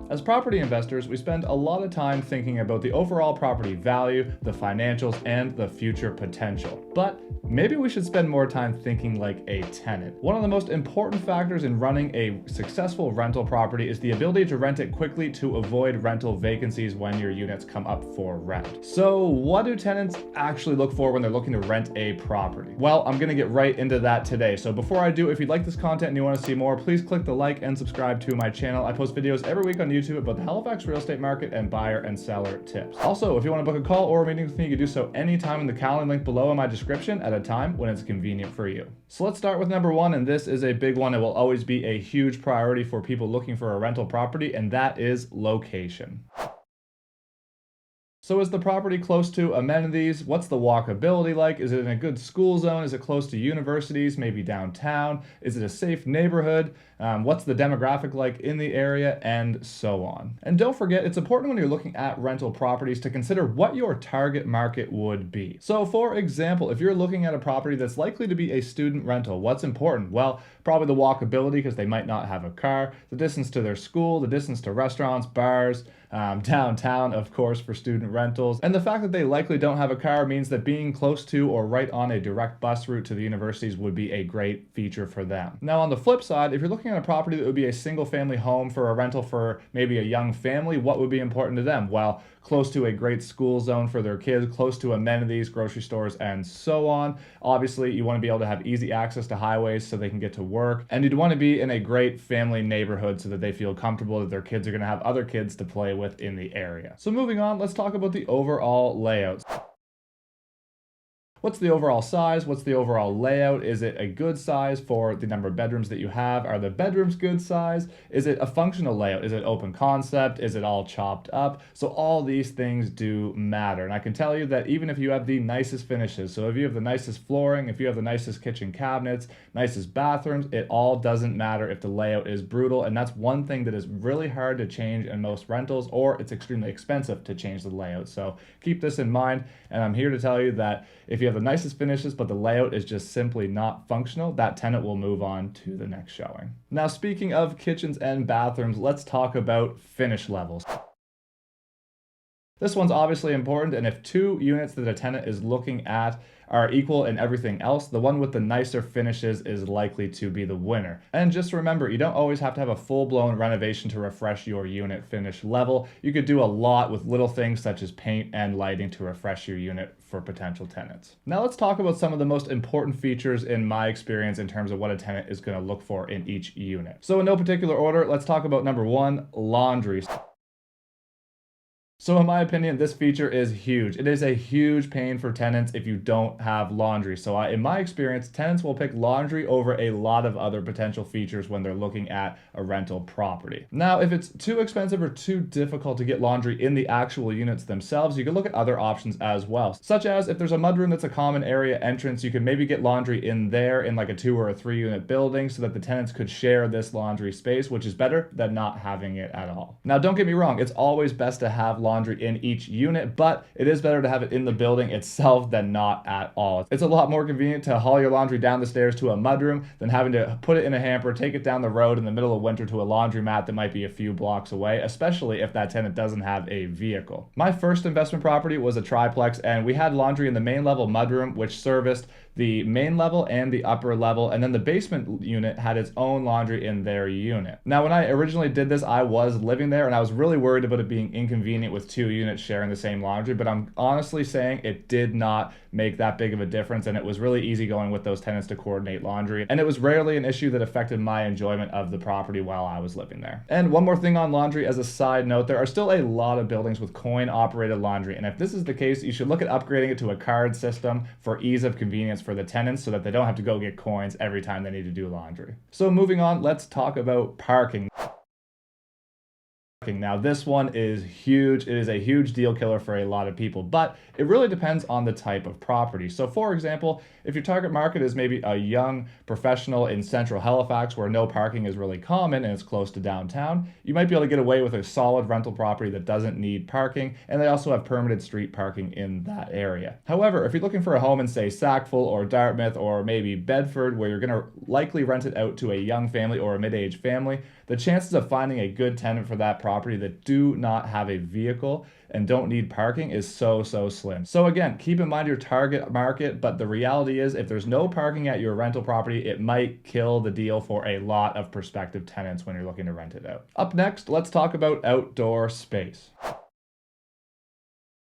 As property investors, we spend a lot of time thinking about the overall property value, the financials, and the future potential. But maybe we should spend more time thinking like a tenant. One of the most important factors in running a successful rental property is the ability to rent it quickly to avoid rental vacancies when your units come up for rent. So what do tenants actually look for when they're looking to rent a property? Well, I'm gonna get right into that today. So before I do, if you like this content and you want to see more, please click the like and subscribe to my channel. I post videos every week on YouTube about the Halifax real estate market and buyer and seller tips. Also, if you want to book a call or a meeting with me, you can do so anytime in the calendar link below in my description at a time when it's convenient for you. So let's start with number one, and this is a big one. It will always be a huge priority for people looking for a rental property, and that is location. So is the property close to amenities? What's the walkability like? Is it in a good school zone? Is it close to universities, maybe downtown? Is it a safe neighborhood? What's the demographic like in the area? And so on. And don't forget, it's important when you're looking at rental properties to consider what your target market would be. So for example, if you're looking at a property that's likely to be a student rental, what's important? Well, probably the walkability, because they might not have a car, the distance to their school, the distance to restaurants, bars, downtown, of course, for student rentals. And the fact that they likely don't have a car means that being close to or right on a direct bus route to the universities would be a great feature for them. Now, on the flip side, if you're looking at a property that would be a single family home for a rental for maybe a young family, what would be important to them? Well, close to a great school zone for their kids, close to amenities, grocery stores, and so on. Obviously, you want to be able to have easy access to highways so they can get to work. And you'd want to be in a great family neighborhood so that they feel comfortable that their kids are going to have other kids to play with in the area. So moving on, let's talk about the overall layouts. What's the overall size? What's the overall layout? Is it a good size for the number of bedrooms that you have? Are the bedrooms good size? Is it a functional layout? Is it open concept? Is it all chopped up? So all these things do matter. And I can tell you that even if you have the nicest finishes, so if you have the nicest flooring, if you have the nicest kitchen cabinets, nicest bathrooms, it all doesn't matter if the layout is brutal. And that's one thing that is really hard to change in most rentals, or it's extremely expensive to change the layout. So keep this in mind. And I'm here to tell you that if you have the nicest finishes, but the layout is just simply not functional, that tenant will move on to the next showing. Now, speaking of kitchens and bathrooms, let's talk about finish levels. This one's obviously important, and if two units that a tenant is looking at are equal in everything else, the one with the nicer finishes is likely to be the winner. And just remember, you don't always have to have a full-blown renovation to refresh your unit finish level. You could do a lot with little things such as paint and lighting to refresh your unit for potential tenants. Now let's talk about some of the most important features in my experience in terms of what a tenant is going to look for in each unit. So in no particular order, let's talk about number one, laundry. So in my opinion, this feature is huge. It is a huge pain for tenants if you don't have laundry. So in my experience, tenants will pick laundry over a lot of other potential features when they're looking at a rental property. Now, if it's too expensive or too difficult to get laundry in the actual units themselves, you can look at other options as well. Such as if there's a mudroom that's a common area entrance, you can maybe get laundry in there in like a 2 or a 3 unit building so that the tenants could share this laundry space, which is better than not having it at all. Now, don't get me wrong, it's always best to have laundry in each unit, but it is better to have it in the building itself than not at all. It's a lot more convenient to haul your laundry down the stairs to a mudroom than having to put it in a hamper, take it down the road in the middle of winter to a laundromat that might be a few blocks away, especially if that tenant doesn't have a vehicle. My first investment property was a triplex, and we had laundry in the main level mudroom, which serviced the main level and the upper level, and then the basement unit had its own laundry in their unit. Now, when I originally did this, I was living there, and I was really worried about it being inconvenient with 2 units sharing the same laundry, but I'm honestly saying it did not make that big of a difference, and it was really easy going with those tenants to coordinate laundry, and it was rarely an issue that affected my enjoyment of the property while I was living there. And one more thing on laundry as a side note, there are still a lot of buildings with coin-operated laundry, and if this is the case, you should look at upgrading it to a card system for ease of convenience for the tenants so that they don't have to go get coins every time they need to do laundry. So moving on, let's talk about parking. Now, this one is huge. It is a huge deal killer for a lot of people, but it really depends on the type of property. So for example, if your target market is maybe a young professional in central Halifax where no parking is really common and it's close to downtown, you might be able to get away with a solid rental property that doesn't need parking, and they also have permitted street parking in that area. However, if you're looking for a home in, say, Sackville or Dartmouth or maybe Bedford, where you're going to likely rent it out to a young family or a mid-aged family, the chances of finding a good tenant for that property property that do not have a vehicle and don't need parking is so slim. So again, keep in mind your target market, but the reality is if there's no parking at your rental property, it might kill the deal for a lot of prospective tenants when you're looking to rent it out. Up next, let's talk about outdoor space.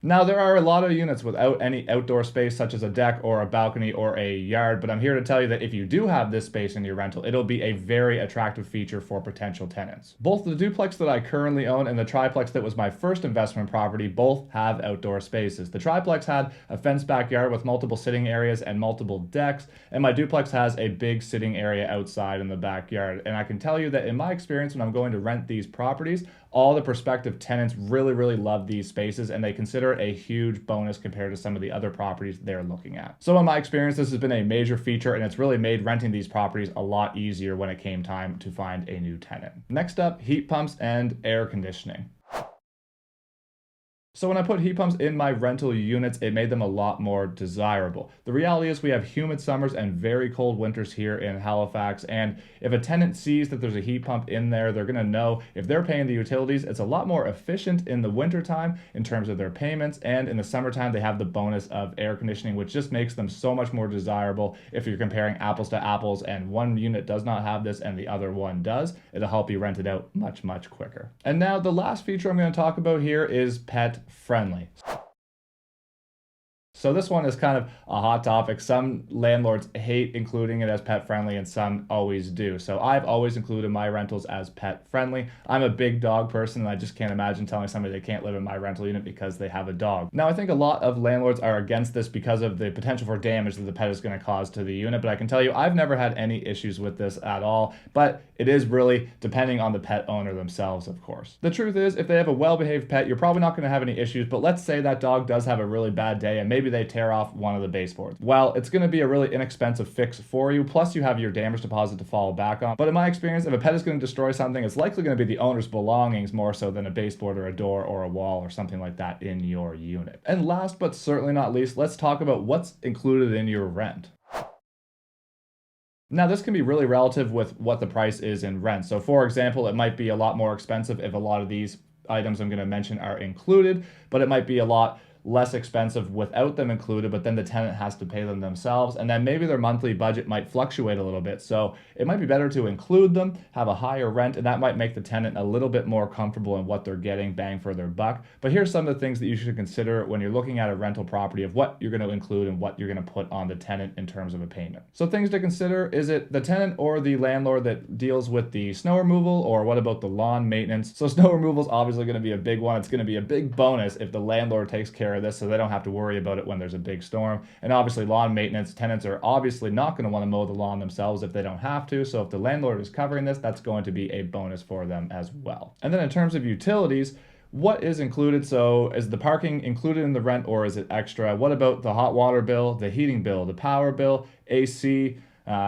Now, there are a lot of units without any outdoor space, such as a deck or a balcony or a yard, but I'm here to tell you that if you do have this space in your rental, it'll be a very attractive feature for potential tenants. Both the duplex that I currently own and the triplex that was my first investment property both have outdoor spaces. The triplex had a fenced backyard with multiple sitting areas and multiple decks, and my duplex has a big sitting area outside in the backyard. And I can tell you that in my experience when I'm going to rent these properties, all the prospective tenants really love these spaces, and they consider it a huge bonus compared to some of the other properties they're looking at. So in my experience, this has been a major feature, and it's really made renting these properties a lot easier when it came time to find a new tenant. Next up, heat pumps and air conditioning. So when I put heat pumps in my rental units, it made them a lot more desirable. The reality is we have humid summers and very cold winters here in Halifax, and if a tenant sees that there's a heat pump in there, they're gonna know if they're paying the utilities, it's a lot more efficient in the wintertime in terms of their payments, and in the summertime they have the bonus of air conditioning, which just makes them so much more desirable. If you're comparing apples to apples and one unit does not have this and the other one does, it'll help you rent it out much quicker. And now the last feature I'm gonna talk about here is pet friendly. So this one is kind of a hot topic. Some landlords hate including it as pet friendly and some always do. So I've always included my rentals as pet friendly. I'm a big dog person and I just can't imagine telling somebody they can't live in my rental unit because they have a dog. Now I think a lot of landlords are against this because of the potential for damage that the pet is going to cause to the unit, but I can tell you I've never had any issues with this at all, but it is really depending on the pet owner themselves, of course. The truth is, if they have a well-behaved pet, you're probably not going to have any issues, but let's say that dog does have a really bad day and maybe they tear off one of the baseboards. Well, it's going to be a really inexpensive fix for you, plus you have your damage deposit to fall back on. But in my experience, if a pet is going to destroy something, it's likely going to be the owner's belongings more so than a baseboard or a door or a wall or something like that in your unit. And last but certainly not least, let's talk about what's included in your rent. Now, this can be really relative with what the price is in rent. So for example, it might be a lot more expensive if a lot of these items I'm going to mention are included, but it might be a lot less expensive without them included, but then the tenant has to pay them themselves, and then maybe their monthly budget might fluctuate a little bit. So it might be better to include them, have a higher rent, and that might make the tenant a little bit more comfortable in what they're getting bang for their buck. But here's some of the things that you should consider when you're looking at a rental property of what you're going to include and what you're going to put on the tenant in terms of a payment. So things to consider, is it the tenant or the landlord that deals with the snow removal, or what about the lawn maintenance? So snow removal is obviously going to be a big one. It's going to be a big bonus if the landlord takes care of this so they don't have to worry about it when there's a big storm. And obviously lawn maintenance, tenants are obviously not going to want to mow the lawn themselves if they don't have to. So if the landlord is covering this, that's going to be a bonus for them as well. And then in terms of utilities, what is included? So is the parking included in the rent or is it extra? What about the hot water bill, the heating bill, the power bill, AC,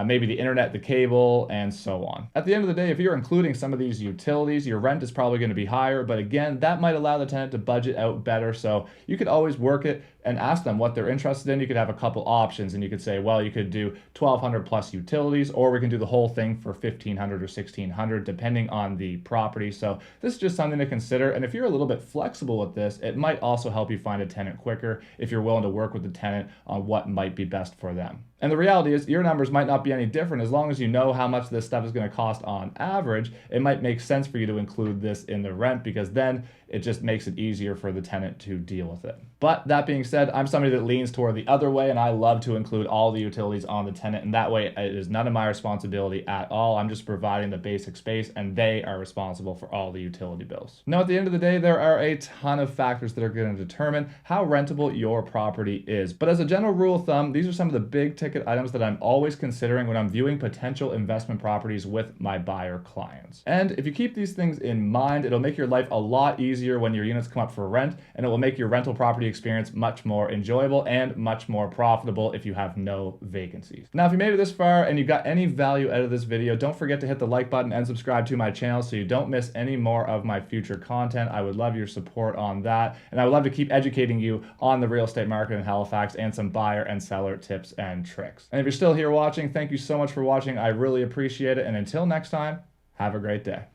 maybe the internet, the cable, and so on. At the end of the day, if you're including some of these utilities, your rent is probably going to be higher, but again, that might allow the tenant to budget out better. So you could always work it and ask them what they're interested in. You could have a couple options and you could say, well, you could do 1,200 plus utilities, or we can do the whole thing for 1,500 or 1,600, depending on the property. So this is just something to consider. And if you're a little bit flexible with this, it might also help you find a tenant quicker if you're willing to work with the tenant on what might be best for them. And the reality is your numbers might not be any different. As long as you know how much this stuff is going to cost on average, it might make sense for you to include this in the rent, because then it just makes it easier for the tenant to deal with it. But that being said, I'm somebody that leans toward the other way, and I love to include all the utilities on the tenant, and that way it is none of my responsibility at all. I'm just providing the basic space, and they are responsible for all the utility bills. Now, at the end of the day, there are a ton of factors that are going to determine how rentable your property is. But as a general rule of thumb, these are some of the big ticket items that I'm always considering when I'm viewing potential investment properties with my buyer clients. And if you keep these things in mind, it'll make your life a lot easier when your units come up for rent, and it will make your rental property experience much more enjoyable and much more profitable if you have no vacancies. Now, if you made it this far and you got any value out of this video, don't forget to hit the like button and subscribe to my channel so you don't miss any more of my future content. I would love your support on that, and I would love to keep educating you on the real estate market in Halifax and some buyer and seller tips and tricks. And if you're still here watching, thank you so much for watching. I really appreciate it, and until next time, have a great day.